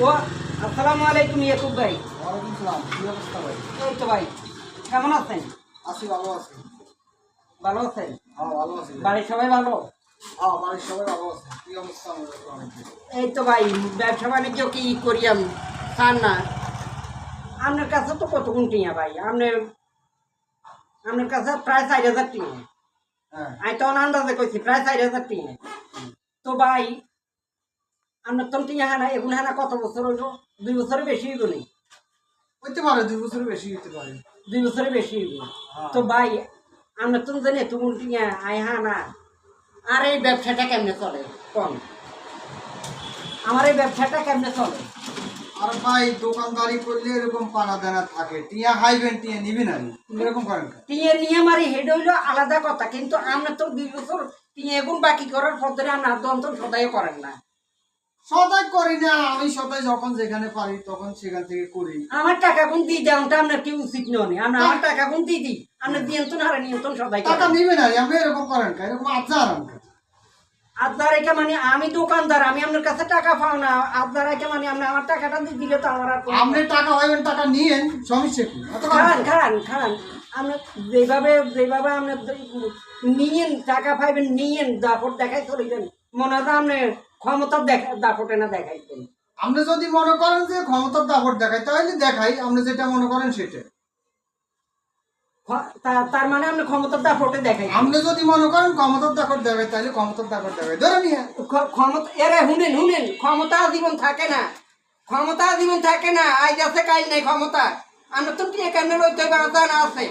ও আসসালামু আলাইকুম ইয়াকুব ভাই। ওয়ালাইকুম সালাম। কি অবস্থা ভাই? এই তো ভাই, কেমন আছেন? আছি, ভালো আছি। ভালো আছেন? হ্যাঁ, ভালো আছি ভাই। বাড়ির সবাই ভালো? হ্যাঁ, বাড়ির সবাই ভালো আছে। কি অবস্থা আমাদের অনেক? এই তো ভাই, ব্যবসা বাণিজ্য কি করি আমি চান না। আপনার কাছে তো কত গুণ টিয়া ভাই, আপনার কাছে প্রায় 4,000 টিয়া। হ্যাঁ, আমি তখন আন্দাজে কইছি প্রায় 4,000 টিয়া। তো ভাই আপনার তো টিয়া হানা এগুন হানা কত বছর হইল? 2 বছরের বেশি হইব নি? হইতে পারে 2 বছরের বেশি হইতে পারে। 2 বছরের বেশি হইব। হ্যাঁ। তো ভাই আপনার তো জানি এত গুণ টিয়া আই হানা, আর এই ব্যবসাটা কেমনে চলে কোন? আমার এই ব্যবসাটা কেমনে চলে? আর ভাই দোকানদারি করলে এরকম পানা দানা থাকে। টিয়া খাইবেন, টিয়া নিবেন আর এরকম করেন কেন? টিয়ে নিয়ে মারি হেড হইলো আলাদা কথা, কিন্তু আমরা তো 2 বছর টিয়ে এগুন বাকি করার পর ধরে আমরা দন্তন সদাই করেন না। সদাই করি না, আমি সদাই যখন যেখানে পারি তখন সেখান থেকে করি। আমার টাকা গুণ দিয়ে দেওয়াটা আপনার কি উচিত নয়? আমরা আমার টাকা গুণ দিয়ে দিই, আমরা নিয়ন্ত্রণ হারা নিয়ন্ত্রণ সদাই টাকা করেন। নিবেন আর আমি এরকম করেন কেন? এরকম আচার আমাকে। আপনার এটা মানে আমি দোকানদার, আমি আপনার কাছে টাকা পাও না। আপনার এটা মানে আপনি আমার টাকাটা দিয়ে দিলে তো আমার আর কোনো- আপনি টাকা হইবেন, টাকা নিয়েন, সমস্যা কি? অত কথা খারান না। খারান খারান আপনি যেভাবে আপনি নিয়েন টাকা পাইবেন, নিয়েন দাপট দেখাই চলিবেন, মনে হয় আপনি ক্ষমতার দাপটে না দেখাইছেন। আপনি যদি মনে করেন যে ক্ষমতার দাপট দেখাই তাহলে দেখাই, আপনি যেটা মনে করেন সেটা। তার মানে আপনি ক্ষমতার দাপটে দেখাই। আপনি যদি মনে করেন ক্ষমতার দাপট দেখাই তাহলে ক্ষমতার দাপট দেখাই ধরে নিয়ে। ক্ষমতা এরে শুনেন ক্ষমতা জীবন থাকে না, ক্ষমতা জীবন থাকে না। আজ আছে কাল নেই ক্ষমতা। আমরা তো কেমনে লইতে পারতাম আছে